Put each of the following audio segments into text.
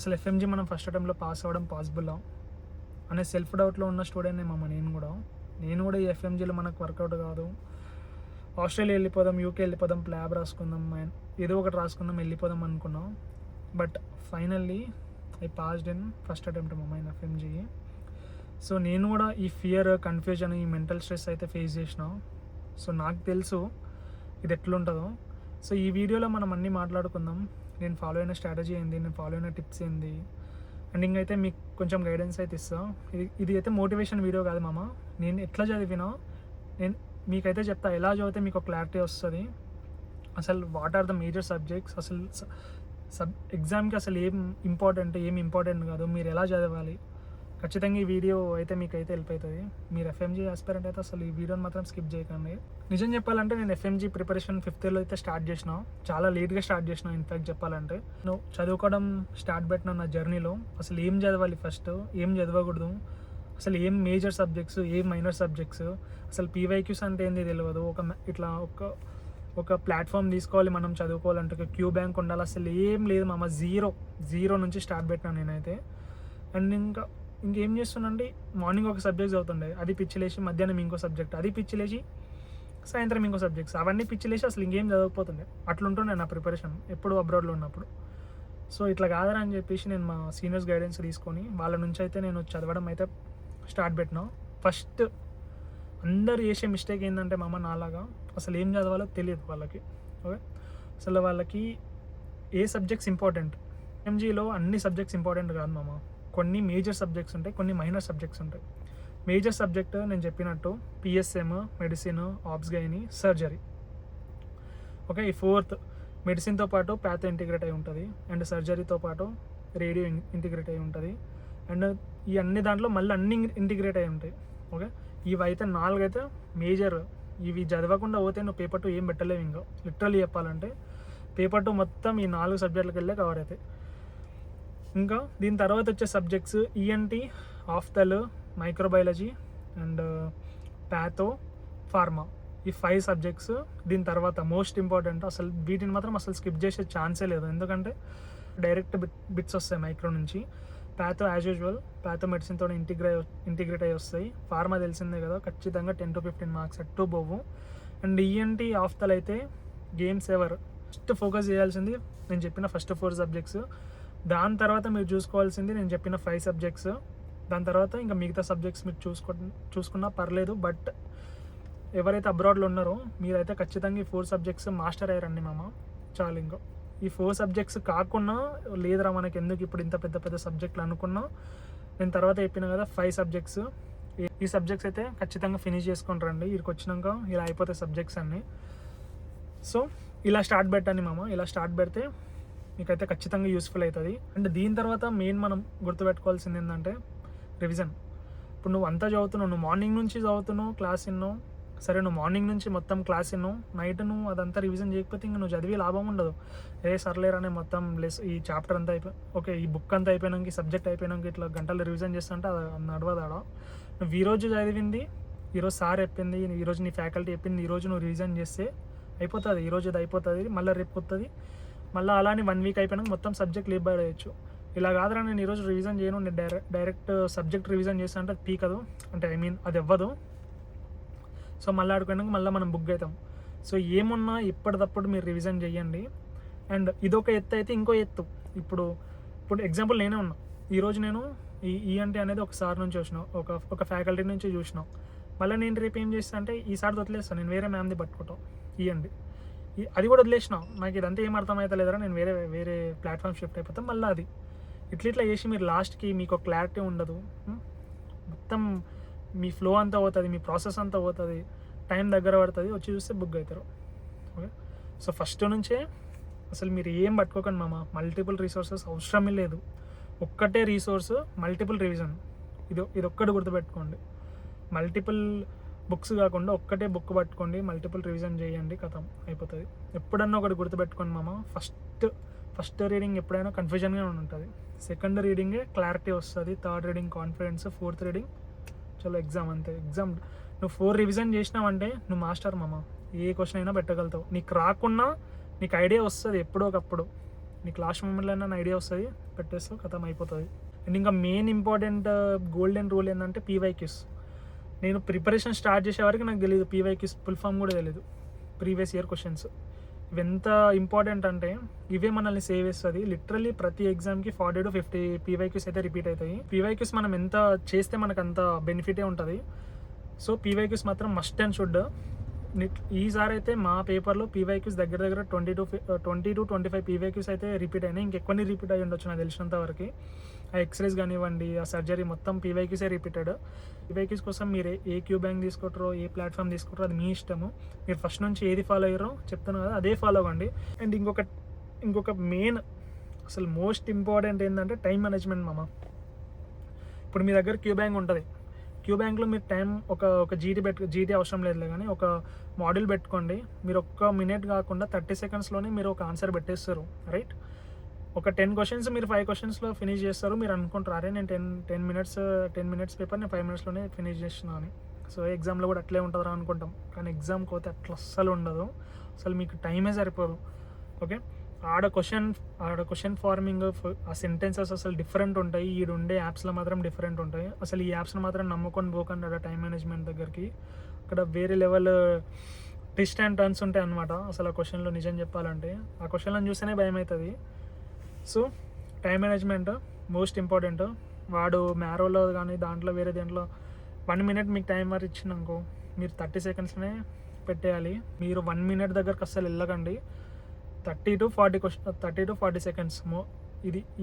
అసలు ఎఫ్ఎంజీ మనం first అటెంప్ట్లో pass అవ్వడం పాసిబుల్ అనే సెల్ఫ్ డౌట్లో ఉన్న స్టూడెంట్నే మామ నేను కూడా ఈ ఎఫ్ఎంజీలో మనకు వర్కౌట్ కాదు, ఆస్ట్రేలియా వెళ్ళిపోదాం, యూకే వెళ్ళిపోదాం, ప్లాబ్ రాసుకుందాం, ఏదో ఒకటి రాసుకుందాం, వెళ్ళిపోదాం అనుకున్నాం. But finally I passed in first attempt మామ ఇన్ ఎఫ్ఎంజీ. సో నేను కూడా ఈ ఫియర్, కన్ఫ్యూజన్, ఈ మెంటల్ స్ట్రెస్ అయితే ఫేస్ చేసిన. సో నాకు తెలుసు ఇది ఎట్లుంటుందో. సో ఈ వీడియోలో మనం అన్నీ మాట్లాడుకుందాం. నేను ఫాలో అయిన స్ట్రాటజీ ఏంది, నేను ఫాలో అయిన టిప్స్ ఏంది, అండ్ ఇంకైతే మీకు కొంచెం గైడెన్స్ అయితే ఇస్తాను. ఇది అయితే మోటివేషన్ వీడియో కాదు మామ. నేను ఎట్లా చదివినా నేను మీకైతే చెప్తా. ఎలా చదివితే మీకు క్లారిటీ వస్తుంది, అసలు what are the major subjects, అసలు ఎగ్జామ్కి అసలు ఏం ఇంపార్టెంట్ కాదు, మీరు ఎలా చదవాలి. ఖచ్చితంగా ఈ వీడియో అయితే మీకైతే హెల్ప్ అవుతుంది. మీరు ఎఫ్ఎంజీ ఆస్పిరెంట్ అయితే అసలు ఈ వీడియోని మాత్రం స్కిప్ చేయకండి. నిజం చెప్పాలంటే నేను ఎఫ్ఎంజీ ప్రిపరేషన్ 5th ఇయర్లో అయితే స్టార్ట్ చేసిన. చాలా లేట్గా స్టార్ట్ చేసిన. ఇన్ఫ్యాక్ట్ చెప్పాలంటే నేను చదువుకోవడం స్టార్ట్ పెట్టిన నా జర్నీలో అసలు ఏం చదవాలి, ఫస్ట్ ఏం చదవకూడదు, అసలు ఏం మేజర్ సబ్జెక్ట్స్, ఏం మైనర్ సబ్జెక్ట్స్, అసలు పీవైక్యూస్ అంటే ఏంది తెలియదు. ఇట్లా ఒక ప్లాట్ఫామ్ తీసుకోవాలి మనం చదువుకోవాలంటే, ఒక క్యూ బ్యాంక్ ఉండాలి, అసలు ఏం లేదు మామ. జీరో నుంచి స్టార్ట్ పెట్టినా నేనైతే. అండ్ ఇంకేం చేస్తున్నానంటే మార్నింగ్ ఒక సబ్జెక్ట్ చదువుతుండే, అది పిచ్చిలేసి మధ్యాహ్నం ఇంకో సబ్జెక్ట్, అది పిచ్చిలేసి సాయంత్రం ఇంకో సబ్జెక్ట్స్, అవన్నీ పిచ్చిలేసి అసలు ఇంకేం చదవకపోతుండే. అట్లుంటుండే నా ప్రిపరేషన్ ఎప్పుడు అబ్రాడ్లో ఉన్నప్పుడు. సో ఇట్లా కాదరా అని చెప్పేసి నేను మా సీనియర్స్ గైడెన్స్ తీసుకొని వాళ్ళ నుంచి అయితే నేను చదవడం అయితే స్టార్ట్ పెట్టినా. ఫస్ట్ అందరు చేసే మిస్టేక్ ఏంటంటే మామ నాలాగా అసలు ఏం చదవాలో తెలియదు వాళ్ళకి. ఓకే, అసలు వాళ్ళకి ఏ సబ్జెక్ట్స్ ఇంపార్టెంట్, ఎంజీలో అన్ని సబ్జెక్ట్స్ ఇంపార్టెంట్ కాదు మామ. కొన్ని మేజర్ సబ్జెక్ట్స్ ఉంటాయి, కొన్ని మైనర్ సబ్జెక్ట్స్ ఉంటాయి. మేజర్ సబ్జెక్ట్ నేను చెప్పినట్టు PSM, medicine, ఆబ్స్ gynae, surgery. Okay, ఈ 4th మెడిసిన్తో పాటు ప్యాథో ఇంటిగ్రేట్ అయి ఉంటుంది, అండ్ సర్జరీతో పాటు రేడియో ఇంటిగ్రేట్ అయి ఉంటుంది, అండ్ ఈ అన్ని దాంట్లో మళ్ళీ అన్ని ఇంటిగ్రేట్ అయి ఉంటాయి. ఓకే, ఇవి అయితే 4 అయితే మేజర్. ఇవి చదవకుండా పోతే నువ్వు పేపర్ 2 ఏం పెట్టలేవు. ఇంకా లిటరల్లీ చెప్పాలంటే పేపర్ 2 మొత్తం ఈ 4 సబ్జెక్టులకు వెళ్ళే కవర్ అవుతాయి. ఇంకా దీని తర్వాత వచ్చే subjects ENT, ophthal, microbiology and patho, pharma. ఈ 5 సబ్జెక్ట్స్ దీని తర్వాత మోస్ట్ ఇంపార్టెంట్. అసలు వీటిని మాత్రం అసలు స్కిప్ చేసే ఛాన్సే లేదు, ఎందుకంటే డైరెక్ట్ బిట్స్ వస్తాయి మైక్రో నుంచి. ప్యాథో యాజ్ యూజువల్, ప్యాథో మెడిసిన్తో ఇంటిగ్రేట్ అయ్యి వస్తాయి. ఫార్మా తెలిసిందే కదా, ఖచ్చితంగా 10 to 15 మార్క్స్ అట్టు పోవు. అండ్ ఈఎన్టీ, ఆఫ్థల్ అయితే గేమ్స్ ఎవర్. ఫస్ట్ ఫోకస్ చేయాల్సింది నేను చెప్పిన ఫస్ట్ 4 సబ్జెక్ట్స్. దాని తర్వాత మీరు చూసుకోవాల్సింది నేను చెప్పిన 5 సబ్జెక్ట్స్. దాని తర్వాత ఇంకా మిగతా సబ్జెక్ట్స్ మీరు చూసుకున్నా పర్లేదు. బట్ ఎవరైతే అబ్రాడ్లో ఉన్నారో మీరైతే ఖచ్చితంగా ఈ 4 సబ్జెక్ట్స్ మాస్టర్ అయ్యారండి మామ, చాలు. ఇంకా ఈ 4 సబ్జెక్ట్స్ కాకుండా లేదురా మనకి ఎందుకు ఇప్పుడు ఇంత పెద్ద పెద్ద సబ్జెక్టులు అనుకున్నా, నేను తర్వాత చెప్పిన కదా 5 సబ్జెక్ట్స్. ఈ సబ్జెక్ట్స్ అయితే ఖచ్చితంగా ఫినిష్ చేసుకొని రండి. ఇక్కడికి వచ్చినాక ఇలా అయిపోతాయి సబ్జెక్ట్స్ అన్నీ. సో ఇలా స్టార్ట్ పెట్టండి మామ. ఇలా స్టార్ట్ పెడితే మీకైతే ఖచ్చితంగా యూస్ఫుల్ అవుతుంది. అండ్ దీని తర్వాత మెయిన్ మనం గుర్తుపెట్టుకోవాల్సింది ఏంటంటే రివిజన్. ఇప్పుడు నువ్వు అంతా చదువుతున్నావు, నువ్వు మార్నింగ్ నుంచి చదువుతున్నావు, క్లాస్ విన్నావు, సరే నువ్వు మార్నింగ్ నుంచి మొత్తం క్లాస్ విన్నావు, నైట్ నువ్వు అదంతా రివిజన్ చేయకపోతే ఇంకా నువ్వు చదివి లాభం ఉండదు. సర్లేరనే మొత్తం ఈ చాప్టర్ అంతా ఓకే, ఈ బుక్ అంతా అయిపోయినాక, ఈ సబ్జెక్ట్ అయిపోయినాక ఇట్లా గంటలు రివిజన్ చేస్తుంటే అది నడవదాడా. నువ్వు ఈరోజు చదివింది, ఈరోజు సార్ చెప్పింది, ఈరోజు నీ ఫ్యాకల్టీ చెప్పింది, ఈరోజు నువ్వు రివిజన్ చేస్తే అయిపోతుంది. ఈరోజు అది అయిపోతుంది, మళ్ళీ రేపు వస్తుంది, మళ్ళీ అలానే 1 వీక్ అయిపోయినాక మొత్తం సబ్జెక్ట్ లీవ్ చేయొచ్చు. ఇలా కాదురా నేను ఈరోజు రివిజన్ చేయను, నేను డైరెక్ట్ సబ్జెక్ట్ రివిజన్ చేస్తా అంటే అది పీకదు, అంటే అది ఇవ్వదు. సో మళ్ళీ ఆడుకోవడానికి మళ్ళీ మనం బుక్ అవుతాం. సో ఏమున్నా ఇప్పటిదప్పుడు మీరు రివిజన్ చేయండి. అండ్ ఇదొక ఎత్తు అయితే ఇంకో ఎత్తు. ఇప్పుడు ఎగ్జాంపుల్ నేనే ఉన్నా. ఈరోజు నేను ఈఎన్టీ అనేది ఒక సార్ నుంచి చూసిన, ఒక ఫ్యాకల్టీ నుంచి చూసిన. మళ్ళీ నేను రేపు ఏం చేస్తాను అంటే ఈ సార్ వదిలేస్తాను, నేను వేరే మ్యామ్ది పట్టుకుంటాం. ఈఎన్టీ అది కూడా వదిలేసిన, నాకు ఇదంతా ఏం అర్థమవుతా లేదరా, నేను వేరే ప్లాట్ఫామ్ షిఫ్ట్ అయిపోతాం. మళ్ళీ అది ఇట్లా చేసి మీరు లాస్ట్కి మీకు ఒక క్లారిటీ ఉండదు. మొత్తం మీ ఫ్లో అంతా పోతుంది, మీ ప్రాసెస్ అంతా పోతుంది, టైం దగ్గర పడుతుంది, వచ్చి చూస్తే బుక్ అవుతారు. ఓకే, సో ఫస్ట్ నుంచే అసలు మీరు ఏం పట్టుకోకండి మామ. మల్టిపుల్ రిసోర్సెస్ అవసరమే లేదు, ఒక్కటే రిసోర్స్, మల్టిపుల్ రివిజన్. ఇది ఒక్కటి గుర్తుపెట్టుకోండి. మల్టిపుల్ బుక్స్ కాకుండా ఒక్కటే బుక్ పట్టుకోండి, మల్టిపుల్ రివిజన్ చేయండి, కథం అయిపోతుంది. ఎప్పుడన్నా ఒకటి గుర్తుపెట్టుకోండి మామ. ఫస్ట్ రీడింగ్ ఎప్పుడైనా కన్ఫ్యూజన్గా ఉంటుంది, సెకండ్ రీడింగే క్లారిటీ వస్తుంది, third reading confidence, 4th reading చలో ఎగ్జామ్. అంతే. ఎగ్జామ్ నువ్వు 4 రివిజన్ చేసినావంటే నువ్వు మాస్టర్ మామ. ఏ క్వశ్చన్ అయినా పెట్టగలుగుతావు. నీకు రాకున్నా నీకు ఐడియా వస్తుంది, ఎప్పుడో ఒకప్పుడు నీకు లాస్ట్ మూమెంట్లో అయినా ఐడియా వస్తుంది, పెట్టేస్తే కథం అయిపోతుంది. అండ్ ఇంకా మెయిన్ ఇంపార్టెంట్ గోల్డెన్ రూల్ ఏంటంటే పీవైక్యూస్. నేను ప్రిపరేషన్ స్టార్ట్ చేసే వరకు నాకు తెలియదు పీవైక్యూస్ ఫుల్ ఫామ్ కూడా తెలియదు. ప్రీవియస్ ఇయర్ క్వశ్చన్స్ ఇవి ఎంత ఇంపార్టెంట్ అంటే ఇవే మనల్ని సేవ్ చేస్తుంది. లిటరల్లీ ప్రతి ఎగ్జామ్కి 40 to 50 పీవైక్యూస్ అయితే రిపీట్ అవుతాయి. పీవైక్యూస్ మనం ఎంత చేస్తే మనకు అంత బెనిఫిటే ఉంటుంది. సో పీవైక్యూస్ మాత్రం మస్ట్ అండ్ షుడ్. ఈసారి అయితే మా పేపర్లో పీవైక్యూస్ దగ్గర 20 to 25 పీవైక్యూస్ అయితే రిపీట్ అయినాయి. ఇంకెక్కువని రిపీట్ అయ్యి ఉండొచ్చు నాకు తెలిసినంత వరకు. ఆ ఎక్స్రేస్ కానివ్వండి, ఆ సర్జరీ మొత్తం పీవైక్యూసే రిపీటెడ్. పీవైక్యూస్ కోసం మీరు ఏ క్యూ బ్యాంక్ తీసుకుంటారో, ఏ ప్లాట్ఫామ్ తీసుకుంటారో అది మీ ఇష్టము. మీరు ఫస్ట్ నుంచి ఏది ఫాలో అయ్యారో చెప్తాను కదా, అదే ఫాలో అవ్వండి. అండ్ ఇంకొక మెయిన్ అసలు మోస్ట్ ఇంపార్టెంట్ ఏంటంటే టైం మేనేజ్మెంట్ మామ. ఇప్పుడు మీ దగ్గర క్యూ బ్యాంక్ ఉంటుంది. క్యూ బ్యాంక్లో మీరు టైం ఒక జీటీ అవసరం లేదులే, కానీ ఒక మాడ్యూల్ పెట్టుకోండి. మీరు ఒక్క మినిట్ కాకుండా 30 secondsలోనే మీరు ఒక ఆన్సర్ పెట్టేస్తారు, రైట్? ఒక 10 questions మీరు 5 questionsలో ఫినిష్ చేస్తారు. మీరు అనుకుంటారు అరే నేను 10 minutes పేపర్ నేను 5 minutesలోనే ఫినిష్ చేస్తున్నాను అని. సో ఎగ్జామ్లో కూడా అట్లే ఉంటుందా అనుకుంటాం, కానీ ఎగ్జామ్కి పోతే అట్లా అస్సలు ఉండదు. అసలు మీకు టైమే సరిపోదు. ఓకే, ఆడ క్వశ్చన్ ఫార్మింగ్, ఆ సెంటెన్సెస్ అసలు డిఫరెంట్ ఉంటాయి. ఈడుండే యాప్స్లో మాత్రం డిఫరెంట్ ఉంటాయి. అసలు ఈ యాప్స్ని మాత్రం నమ్ముకొని పోకండి ఆడ టైం మేనేజ్మెంట్ దగ్గరికి. అక్కడ వేరే లెవెల్ ట్విస్ట్ అండ్ టర్న్స్ ఉంటాయి అనమాట. అసలు ఆ క్వశ్చన్లో నిజం చెప్పాలంటే ఆ క్వశ్చన్లను చూస్తేనే భయం అవుతుంది. So time management most important. వాడు మ్యారోలో కానీ దాంట్లో వేరే దేంట్లో 1 minute మీకు టైం వరకు ఇచ్చినాకో మీరు 30 secondsలోనే పెట్టేయాలి. మీరు 1 minute దగ్గరకు అస్సలు వెళ్ళకండి. 30 to 40 seconds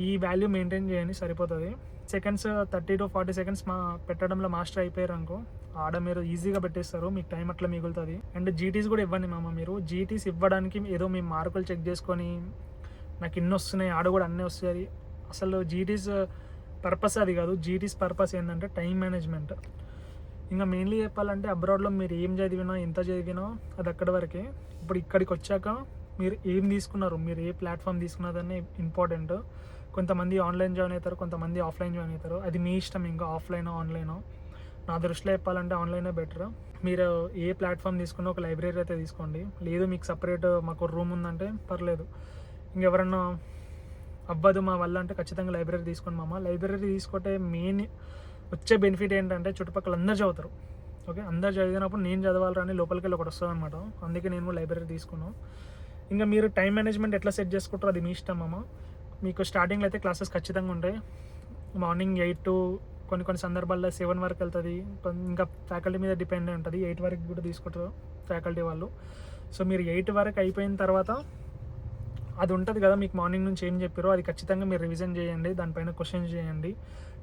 ఈ వాల్యూ మెయింటైన్ చేయండి, సరిపోతుంది. 30 to 40 seconds పెట్టడంలో మాస్టర్ అయిపోయారు అనుకో, ఆడ మీరు ఈజీగా పెట్టేస్తారు, మీకు టైం అట్లా మిగులుతుంది. అండ్ జీటీస్ కూడా ఇవ్వండి మామ. మీరు జీటీస్ ఇవ్వడానికి ఏదో మీ మార్కులు చెక్ చేసుకొని నాకు ఇన్ని వస్తున్నాయి, ఆడ కూడా అన్నీ వస్తాయి, అసలు జీటీస్ పర్పస్ అది కాదు. జీటీస్ పర్పస్ ఏంటంటే టైం మేనేజ్మెంట్. ఇంకా మెయిన్లీ చెప్పాలంటే అబ్రాడ్లో మీరు ఏం చదివినా, ఎంత చదివినా అది అక్కడి వరకే. ఇప్పుడు ఇక్కడికి వచ్చాక మీరు ఏం తీసుకున్నారు, మీరు ఏ ప్లాట్ఫామ్ తీసుకున్నదని ఇంపార్టెంట్. కొంతమంది ఆన్లైన్ జాయిన్ అవుతారు, కొంతమంది ఆఫ్లైన్ జాయిన్ అవుతారు. అది మీ ఇష్టం. ఇంకా ఆఫ్లైన్ ఆన్లైన్ నా దృష్టిలో చెప్పాలంటే ఆన్లైనే బెటర్. మీరు ఏ ప్లాట్ఫామ్ తీసుకున్నా ఒక లైబ్రరీ అయితే తీసుకోండి. లేదు మీకు సపరేట్ మాకు రూమ్ ఉందంటే పర్లేదు. ఇంకెవరన్నా అవ్వదు మా వల్ల అంటే ఖచ్చితంగా లైబ్రరీ తీసుకోండి మామ. లైబ్రరీ తీసుకుంటే మెయిన్ వచ్చే బెనిఫిట్ ఏంటంటే చుట్టుపక్కల అందరు చదువుతారు. ఓకే, అందరు చదివినప్పుడు నేను చదవాలని అని లోపలికి వెళ్ళి ఒకటి వస్తుంది అనమాట. అందుకే నేను లైబ్రరీ తీసుకున్నాను. ఇంకా మీరు టైం మేనేజ్మెంట్ ఎట్లా సెట్ చేసుకుంటారో అది మీ ఇష్టం మామ. మీకు స్టార్టింగ్లో అయితే క్లాసెస్ ఖచ్చితంగా ఉంటాయి. మార్నింగ్ 8 to కొన్ని సందర్భాల్లో 7 వరకు వెళ్తుంది. ఇంకా ఫ్యాకల్టీ మీద డిపెండ్ ఉంటుంది. 8 వరకు కూడా తీసుకుంటారు ఫ్యాకల్టీ వాళ్ళు. సో మీరు 8 వరకు అయిపోయిన తర్వాత అది ఉంటుంది కదా, మీకు మార్నింగ్ నుంచి ఏం చెప్పారో అది ఖచ్చితంగా మీరు రివిజన్ చేయండి. దానిపైన క్వశ్చన్స్ చేయండి.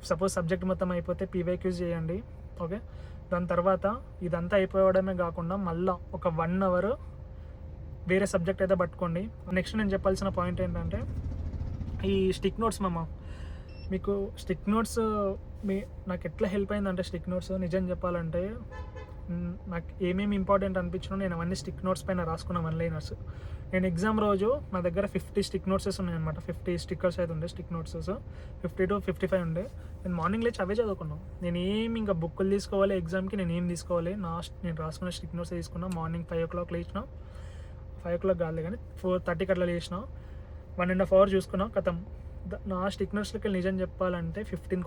సపోజ్ సబ్జెక్ట్ మొత్తం అయిపోతే పీవైక్యూస్ చేయండి. ఓకే, దాని తర్వాత ఇదంతా అయిపోవడమే కాకుండా మళ్ళీ ఒక 1 hour వేరే సబ్జెక్ట్ అయితే పట్టుకోండి. నెక్స్ట్ నేను చెప్పాల్సిన పాయింట్ ఏంటంటే ఈ స్టిక్ నోట్స్ మామ. మీకు స్టిక్ నోట్స్ నాకు ఎట్లా హెల్ప్ అయిందంటే స్టిక్ నోట్స్ నిజం చెప్పాలంటే నాకు ఏమేమి ఇంపార్టెంట్ అనిపించినా నేను అవన్నీ స్టిక్ నోట్స్ పైన రాసుకున్న వన్లైనర్స్. నేను ఎగ్జామ్ రోజు నా దగ్గర 50 స్టిక్ నోట్సెస్ ఉన్నాయి అనమాట. 50 స్టిక్కర్స్ అయితే ఉండే స్టిక్ నోట్సెస్ 50 to 55 ఉండే. నేను మార్నింగ్ లేచి అవే చదువుకున్నాను. నేను ఏమి ఇంకా బుక్కులు తీసుకోవాలి ఎగ్జామ్కి, నేను ఏం తీసుకోవాలి నేను రాసుకున్న స్టిక్ నోట్స్ తీసుకున్నా. మార్నింగ్ 5 o'clock లేచిన, 5 o'clock కాదు కానీ 4:30 అట్లా లేచిన, 1.5 hour చూసుకున్నా, కథం. నా స్టిక్ నోట్స్లోకి నిజం చెప్పాలంటే 15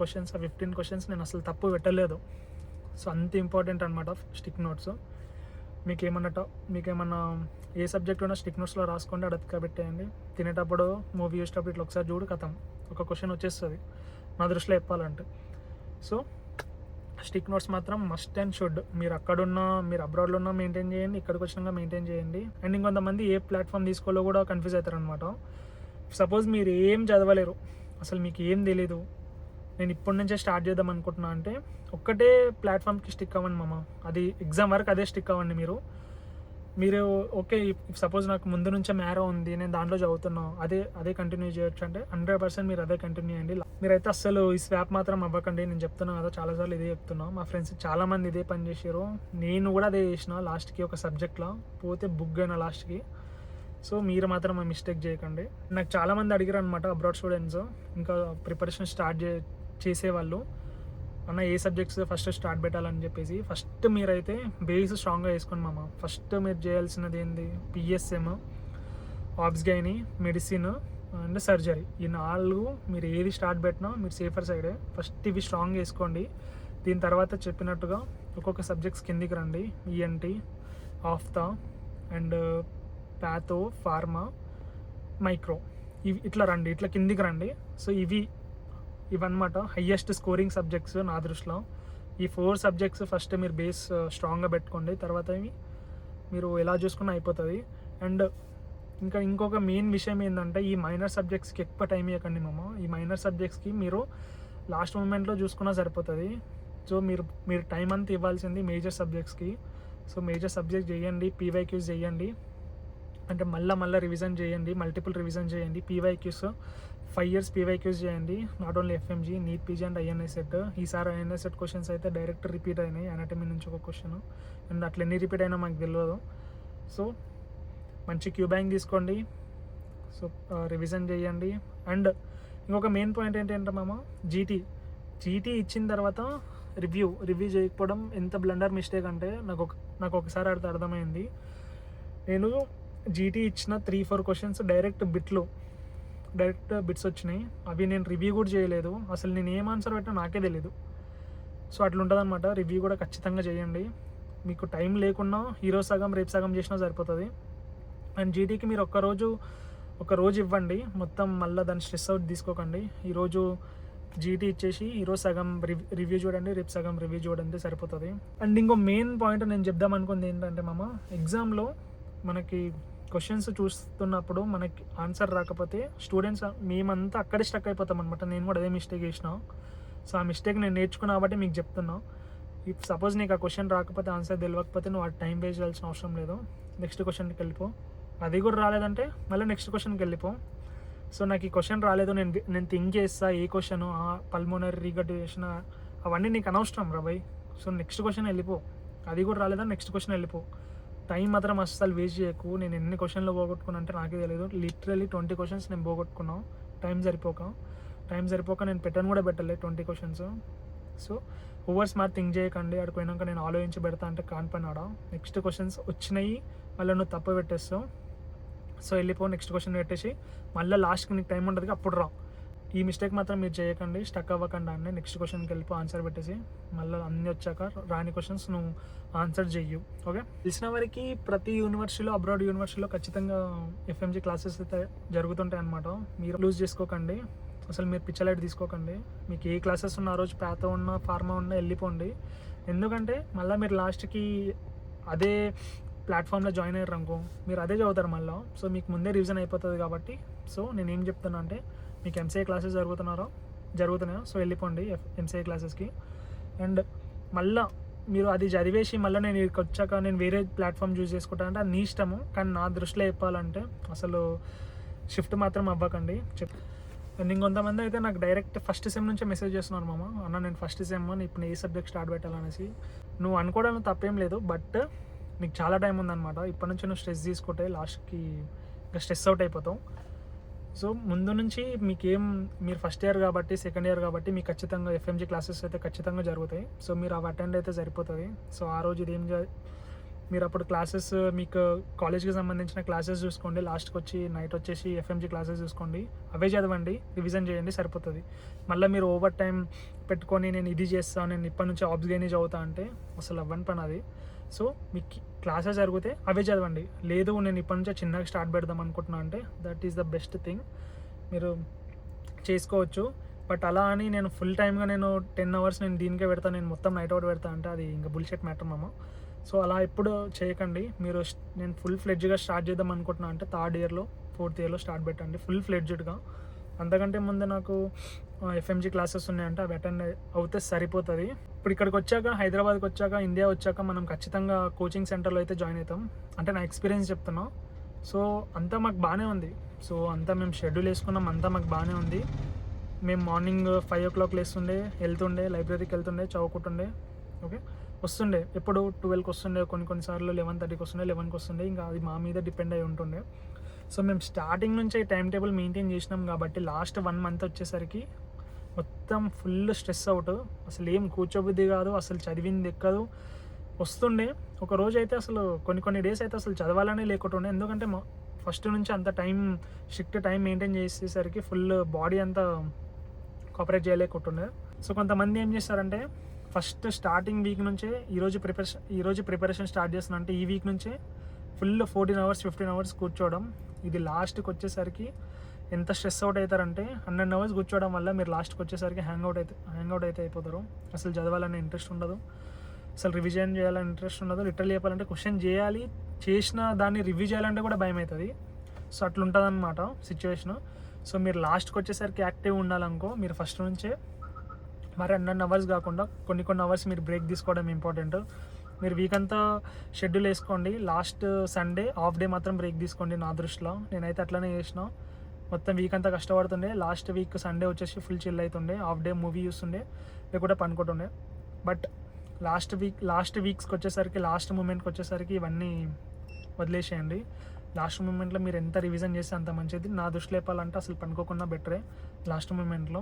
questions నేను అసలు తప్పు పెట్టలేదు. సో అంత ఇంపార్టెంట్ అనమాట స్టిక్ నోట్స్. మీకేమన్నా ఏ సబ్జెక్ట్ ఉన్నా స్టిక్ నోట్స్లో రాసుకోండి, అడగ పెట్టేయండి. తినేటప్పుడు మూవీ చూసేటప్పుడు ఇట్లా ఒకసారి చూడు, కథం ఒక క్వశ్చన్ వచ్చేస్తుంది నా దృష్టిలో చెప్పాలంటే. సో స్టిక్ నోట్స్ మాత్రం మస్ట్ అండ్ షుడ్. మీరు అబ్రాడ్లో ఉన్నా మెయింటైన్ చేయండి, ఇక్కడికి వచ్చినాక మెయింటైన్ చేయండి. అండ్ ఇంకొంతమంది ఏ ప్లాట్ఫామ్ తీసుకోవాలో కూడా కన్ఫ్యూజ్ అవుతారు అనమాట. సపోజ్ మీరు ఏం చదవలేరు, అసలు మీకు ఏం తెలీదు, నేను ఇప్పటి నుంచే స్టార్ట్ చేద్దాం అనుకుంటున్నా అంటే ఒక్కటే ప్లాట్ఫామ్కి స్టిక్ అవ్వండి మామ. అది ఎగ్జామ్ వరకు అదే స్టిక్ అవ్వండి మీరు ఓకే. సపోజ్ నాకు ముందు నుంచే మ్యారో ఉంది, నేను దాంట్లో చదువుతున్నాను, అదే కంటిన్యూ చేయొచ్చు అంటే 100% మీరు అదే కంటిన్యూ చేయండి. మీరైతే అసలు ఈ స్వాప్ మాత్రం అవ్వకండి. నేను చెప్తున్నాను కదా, చాలాసార్లు ఇదే చెప్తున్నా. మా ఫ్రెండ్స్ చాలామంది ఇదే పని చేశారు, నేను కూడా అదే చేసిన. లాస్ట్కి ఒక సబ్జెక్ట్లో పోతే బుక్ అయిన లాస్ట్కి. సో మీరు మాత్రం ఆ మిస్టేక్ చేయకండి. నాకు చాలామంది అడిగారు అనమాట అబ్రాడ్ స్టూడెంట్స్, ఇంకా ప్రిపరేషన్ స్టార్ట్ చేసేవాళ్ళు, అన్న ఏ సబ్జెక్ట్స్ ఫస్ట్ స్టార్ట్ పెట్టాలని చెప్పేసి. ఫస్ట్ మీరైతే బేస్ స్ట్రాంగ్గా వేసుకోండి మామ. ఫస్ట్ మీరు చేయాల్సినది ఏంది, PSM, ఆబ్స్ gynae, medicine, and surgery. ఈ 4 మీరు ఏది స్టార్ట్ పెట్టినా మీరు సేఫర్ సైడే. ఫస్ట్ ఇవి స్ట్రాంగ్ చేసుకోండి. దీని తర్వాత చెప్పినట్టుగా ఒక్కొక్క సబ్జెక్ట్స్ కిందికి రండి. ENT, ఆఫ్తా and patho, pharma, micro, ఇవి ఇట్లా రండి, ఇట్లా కిందికి రండి. సో ఇవన్నమాట హయ్యెస్ట్ స్కోరింగ్ సబ్జెక్ట్స్ నా దృష్టిలో. ఈ 4 సబ్జెక్ట్స్ ఫస్ట్ మీరు బేస్ స్ట్రాంగ్గా పెట్టుకోండి. తర్వాత ఇవి మీరు ఎలా చూసుకున్నా అయిపోతుంది. అండ్ ఇంకొక మెయిన్ విషయం ఏంటంటే ఈ మైనర్ సబ్జెక్ట్స్కి ఎక్కువ టైం ఇవ్వకండి మామ. ఈ మైనర్ సబ్జెక్ట్స్కి మీరు లాస్ట్ మూమెంట్లో చూసుకున్నా సరిపోతుంది. సో మీరు టైం అంతా ఇవ్వాల్సింది మేజర్ సబ్జెక్ట్స్కి. సో మేజర్ సబ్జెక్ట్స్ చేయండి, పీవైక్యూస్ చేయండి, అంటే మళ్ళీ రివిజన్ చేయండి, మల్టిపుల్ రివిజన్ చేయండి. పీవైక్యూస్ 5 years పీవైక్యూస్ చేయండి, not only FMG, NEET PG and INI set. ఈసారి ఐఎన్ఐ సెట్ క్వశ్చన్స్ అయితే డైరెక్ట్ రిపీట్ అయినాయి, అనాటమీ నుంచి ఒక క్వశ్చన్. అండ్ అట్లా ఎన్ని రిపీట్ అయినా మాకు తెలియదు. సో మంచి క్యూ బ్యాంక్ తీసుకోండి. సో రివిజన్ చేయండి. అండ్ ఇంకొక మెయిన్ పాయింట్ ఏంటంటే మామ, జీటీ ఇచ్చిన తర్వాత రివ్యూ చేయకపోవడం ఎంత బ్లండర్ మిస్టేక్ అంటే నాకు ఒకసారి అర్థమైంది. నేను జీటీ ఇచ్చిన 3-4 క్వశ్చన్స్ డైరెక్ట్ బిట్స్ వచ్చినాయి. అవి నేను రివ్యూ కూడా చేయలేదు. అసలు నేను ఏం ఆన్సర్ పెట్టినా నాకే తెలీదు. సో అట్లా ఉంటుంది అనమాట. రివ్యూ కూడా ఖచ్చితంగా చేయండి. మీకు టైం లేకున్నా ఈరోజు సగం రేపు సగం చేసినా సరిపోతుంది. అండ్ జీటీకి మీరు ఒక రోజు ఇవ్వండి మొత్తం, మళ్ళీ దాన్ని స్ట్రెస్ అవుట్ తీసుకోకండి. ఈరోజు జీటీ ఇచ్చేసి ఈరోజు సగం రివ్యూ చూడండి, రేపు సగం రివ్యూ చూడండి, సరిపోతుంది. అండ్ ఇంకో మెయిన్ పాయింట్ నేను చెప్దాం అనుకుంది ఏంటంటే మామ, ఎగ్జామ్లో మనకి క్వశ్చన్స్ చూస్తున్నప్పుడు మనకి ఆన్సర్ రాకపోతే స్టూడెంట్స్ మేమంతా అక్కడే స్టక్ అయిపోతాం అనమాట. నేను కూడా అదే మిస్టేక్ చేసిన. సో ఆ మిస్టేక్ నేను నేర్చుకున్నా కాబట్టి మీకు చెప్తున్నా. ఇఫ్ సపోజ్ నీకు ఆ క్వశ్చన్ రాకపోతే, ఆన్సర్ తెలియకపోతే, నువ్వు ఆ టైం వేస్ట్ చేయాల్సిన అవసరం లేదు. నెక్స్ట్ క్వశ్చన్కి వెళ్ళిపో. అది కూడా రాలేదంటే మళ్ళీ నెక్స్ట్ క్వశ్చన్కి వెళ్ళిపో. సో నాకు ఈ క్వశ్చన్ రాలేదు, నేను థింక్ చేస్తా ఏ క్వశ్చన్, పల్మోనరీ రీగడ్యుయేషన్, అవన్నీ నీకు అనవసరం రా భయ్. సో నెక్స్ట్ క్వశ్చన్ వెళ్ళిపో. అది కూడా రాలేదా, నెక్స్ట్ క్వశ్చన్ వెళ్ళిపో. టైం మాత్రం అస్సలు వేస్ట్ చేయకు. నేను ఎన్ని క్వశ్చన్లు పోగొట్టుకున్నా అంటే నాకే తెలియదు. లిటరల్లీ 20 క్వశ్చన్స్ నేను పోగొట్టుకున్నాను టైం సరిపోక నేను పెట్టను కూడా పెట్టలే 20 questions. So over smart think చేయకండి. అక్కడికి పోయినాక నేను ఆలోచించి పెడతా అంటే కాన్పన్నాడా. నెక్స్ట్ క్వశ్చన్స్ వచ్చినాయి మళ్ళీ నువ్వు తప్పు పెట్టేస్తావు. సో వెళ్ళిపో, నెక్స్ట్ క్వశ్చన్ పెట్టేసి మళ్ళీ లాస్ట్కి నీకు టైం ఉంటుంది అప్పుడు రా. ఈ మిస్టేక్ మాత్రం మీరు చేయకండి, స్టక్ అవ్వకుండా. అన్నీ నెక్స్ట్ క్వశ్చన్కి వెళ్ళిపో, ఆన్సర్ పెట్టేసి మళ్ళీ అన్నీ వచ్చాక రాని క్వశ్చన్స్ నువ్వు ఆన్సర్ చెయ్యు. ఓకే, తెలిసిన వరకు ప్రతి యూనివర్సిటీలో, అబ్రాడ్ యూనివర్సిటీలో ఖచ్చితంగా ఎఫ్ఎంజీ క్లాసెస్ అయితే జరుగుతుంటాయి అనమాట. మీరు లూజ్ చేసుకోకండి, అసలు మీరు పిచ్చలైట్ తీసుకోకండి. మీకు ఏ క్లాసెస్ ఉన్న ఆ రోజు ప్యాథో ఉన్నా, ఫార్మా ఉన్నా వెళ్ళిపోండి. ఎందుకంటే మళ్ళీ మీరు లాస్ట్కి అదే ప్లాట్ఫామ్లో జాయిన్ అయ్యారు అనుకో, మీరు అదే చదువుతారు మళ్ళీ. సో మీకు ముందే రివిజన్ అయిపోతుంది కాబట్టి. సో నేను ఏం చెప్తున్నా అంటే, మీకు ఎంసీఏ క్లాసెస్ జరుగుతున్నాయో సో వెళ్ళిపోండి ఎంసీఏ క్లాసెస్కి. అండ్ మళ్ళీ మీరు అది చదివేసి మళ్ళీ నేను ఇక్కడికి వచ్చాక నేను వేరే ప్లాట్ఫామ్ చూస్ చేసుకుంటానంటే అది నీ ఇష్టము. కానీ నా దృష్టిలో చెప్పాలంటే అసలు షిఫ్ట్ మాత్రం అవ్వకండి. అండ్ ఇంకొంతమంది అయితే నాకు డైరెక్ట్ ఫస్ట్ సెమ్ నుంచే మెసేజ్ చేస్తున్నారు మామ, అన్న నేను ఫస్ట్ సెమ్ ఇప్పుడు ఏ సబ్జెక్ట్ స్టార్ట్ పెట్టాలనేసి. నువ్వు అనుకోవడం తప్పేం లేదు, బట్ నీకు చాలా టైం ఉందన్నమాట. ఇప్పటి నుంచి నువ్వు స్ట్రెస్ తీసుకుంటే లాస్ట్కి ఇంకా స్ట్రెస్ అవుట్ అయిపోతావు. సో ముందు నుంచి మీరు ఫస్ట్ ఇయర్ కాబట్టి, సెకండ్ ఇయర్ కాబట్టి మీకు ఖచ్చితంగా ఎఫ్ఎంజీ క్లాసెస్ అయితే ఖచ్చితంగా జరుగుతాయి. సో మీరు అవి అటెండ్ అయితే సరిపోతుంది. సో ఆ రోజు మీరు అప్పుడు క్లాసెస్, మీకు కాలేజ్కి సంబంధించిన క్లాసెస్ చూసుకోండి. లాస్ట్కి వచ్చి నైట్ వచ్చేసి ఎఫ్ఎంజీ క్లాసెస్ చూసుకోండి, అవే చదవండి, రివిజన్ చేయండి, సరిపోతుంది. మళ్ళీ మీరు ఓవర్ టైం పెట్టుకొని నేను ఇది చేస్తాను, నేను ఇప్పటి నుంచి ఆబ్స్గైని చదువుతా అంటే అసలు అవ్వని పని అది. సో మీకు క్లాసెస్ జరిగితే అవే చదవండి. లేదు నేను ఇప్పటి నుంచే చిన్నగా స్టార్ట్ పెడదాం అనుకుంటున్నా అంటే that is the best thing, మీరు చేసుకోవచ్చు. బట్ అలా అని నేను ఫుల్ టైమ్గా నేను 10 hours నేను దీనికే పెడతాను, నేను మొత్తం నైట్ అవుట్ పెడతా అంటే అది ఇంకా బుల్షెట్ మ్యాటర్ మామ. సో అలా ఎప్పుడు చేయకండి. నేను ఫుల్ ఫ్లెడ్జ్గా స్టార్ట్ చేద్దాం అనుకుంటున్నా అంటే 3rd yearలో 4th yearలో స్టార్ట్ పెట్టండి ఫుల్ ఫ్లెడ్జ్డ్గా. అంతకంటే ముందు నాకు ఎఫ్ఎంజీ క్లాసెస్ ఉన్నాయంటే అవి అటెండ్ అవుతే సరిపోతుంది. ఇప్పుడు ఇక్కడికి వచ్చాక, హైదరాబాద్కి వచ్చాక, ఇండియా వచ్చాక మనం ఖచ్చితంగా కోచింగ్ సెంటర్లో అయితే జాయిన్ అవుతాం. అంటే నా ఎక్స్పీరియన్స్ చెప్తున్నా. సో అంతా మాకు బాగానే ఉంది. సో అంతా మేము షెడ్యూల్ వేసుకున్నాం, అంతా మాకు బాగానే ఉంది. మేము మార్నింగ్ 5 o'clock లేస్తుండే, వెళ్తుండే, లైబ్రరీకి వెళ్తుండే, చదువుకుంటుండే. ఓకే, వస్తుండే ఎప్పుడు 12కి వస్తుండే, కొన్నిసార్లు 11:30కి వస్తుండే, 11కి వస్తుండే. ఇంకా అది మా మీద డిపెండ్ అయి ఉంటుండే. సో మేము స్టార్టింగ్ నుంచే టైం టేబుల్ మెయింటైన్ చేసినాం కాబట్టి లాస్ట్ 1 month వచ్చేసరికి మొత్తం ఫుల్ స్ట్రెస్ అవుట్. అసలు ఏం కూర్చోబుద్ధి కాదు, అసలు చదివింది ఎక్కదు. వస్తుండే ఒక రోజు అయితే అసలు కొన్ని డేస్ అయితే అసలు చదవాలనే లేకుంటుండే. ఎందుకంటే ఫస్ట్ నుంచి అంత స్ట్రిక్ట్ టైం మెయింటైన్ చేసేసరికి ఫుల్ బాడీ అంతా కోఆపరేట్ చేయలేకుంటుండే. సో కొంతమంది ఏం చేస్తారంటే ఫస్ట్ స్టార్టింగ్ వీక్ నుంచే ఈరోజు ప్రిపరేషన్ స్టార్ట్ చేస్తున్నా అంటే ఈ వీక్ నుంచే ఫుల్ 14 hours 15 hours కూర్చోవడం. ఇది లాస్ట్కి వచ్చేసరికి ఎంత స్ట్రెస్ అవుట్ అవుతారంటే 100 hours కూర్చోవడం వల్ల మీరు లాస్ట్కి వచ్చేసరికి హ్యాంగ్ అవుట్ అయితే అయిపోతారు. అసలు చదవాలనే ఇంట్రెస్ట్ ఉండదు, అసలు రివిజన్ చేయాలని ఇంట్రెస్ట్ ఉండదు. లిటరల్ చెప్పాలంటే క్వశ్చన్ చేయాలి, చేసిన దాన్ని రివ్యూ చేయాలంటే కూడా భయం అవుతుంది. సో అట్లుంటుంది అనమాట సిచ్యువేషన్. సో మీరు లాస్ట్కి వచ్చేసరికి యాక్టివ్ ఉండాలనుకో మీరు ఫస్ట్ నుంచే మరి 100 hours కాకుండా కొన్ని అవర్స్ మీరు బ్రేక్ తీసుకోవడం ఇంపార్టెంట్. మీరు వీక్ అంతా షెడ్యూల్ వేసుకోండి, లాస్ట్ సండే హాఫ్ డే మాత్రం బ్రేక్ తీసుకోండి. నా దృష్టిలో నేనైతే అట్లనే చేసిన. మొత్తం వీక్ అంతా కష్టపడుతుండే, లాస్ట్ వీక్ సండే వచ్చేసి ఫుల్ చిల్ అవుతుండే, హాఫ్ డే మూవీ చూస్తుండే లేకుంటే పనుకుంటుండే. బట్ లాస్ట్ వీక్స్కి వచ్చేసరికి లాస్ట్ మూమెంట్కి వచ్చేసరికి ఇవన్నీ వదిలేసేయండి. లాస్ట్ మూమెంట్లో మీరు ఎంత రివిజన్ చేస్తే అంత మంచిది. నా దృష్టిలో చెప్పాలంటే అసలు పనుకోకుండా బెటరే లాస్ట్ మూమెంట్లో.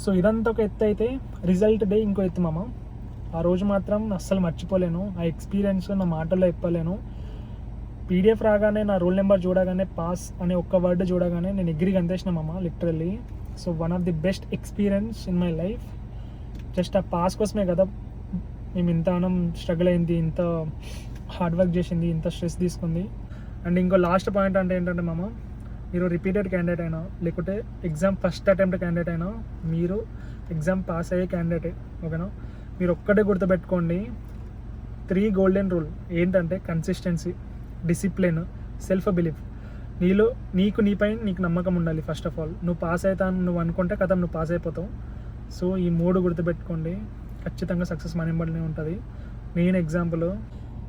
సో ఇదంతా ఒక ఎత్తు అయితే రిజల్ట్ డే ఇంకో ఎత్తు మామ. ఆ రోజు మాత్రం అస్సలు మర్చిపోలేను. ఆ ఎక్స్పీరియన్స్ నా మాటల్లో చెప్పలేను. పీడిఎఫ్ రాగానే నా రోల్ నెంబర్ చూడగానే పాస్ అనే ఒక్క వర్డ్ చూడగానే నేను ఎగ్రీ అంతేసిన మామ literally. So one of the best experience in my life. Just ఆ పాస్ కోసమే కదా మేము ఇంత స్ట్రగుల్ అయింది, ఇంత హార్డ్ వర్క్ చేసింది, ఇంత స్ట్రెస్ తీసుకుంది. అండ్ ఇంకో లాస్ట్ పాయింట్ అంటే ఏంటంటే మామ, మీరు రిపీటెడ్ క్యాండిడేట్ అయినా లేకుంటే ఎగ్జామ్ ఫస్ట్ అటెంప్ట్ క్యాండిడేట్ అయినా మీరు ఎగ్జామ్ పాస్ అయ్యే క్యాండిడేటే, ఓకేనా? మీరు ఒక్కటే గుర్తుపెట్టుకోండి, 3 golden రూల్ ఏంటంటే కన్సిస్టెన్సీ, డిసిప్లిన్, సెల్ఫ్ బిలీఫ్. నీకు నమ్మకం ఉండాలి. ఫస్ట్ ఆఫ్ ఆల్ నువ్వు పాస్ అవుతాను నువ్వు అనుకుంటే కదా నువ్వు పాస్ అయిపోతావు. సో ఈ 3 గుర్తుపెట్టుకోండి, ఖచ్చితంగా సక్సెస్ మన వెంబడినే ఉంటుంది. నేను ఎగ్జాంపుల్.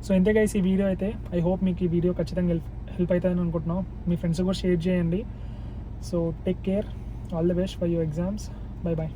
సో ఇంతే గైస్ ఈ వీడియో అయితే. ఐ హోప్ మీకు ఈ వీడియో ఖచ్చితంగా హెల్ప్ అవుతుందని అనుకుంటున్నాం. మీ ఫ్రెండ్స్ కూడా షేర్ చేయండి. So take care, all the best for your exams. Bye bye.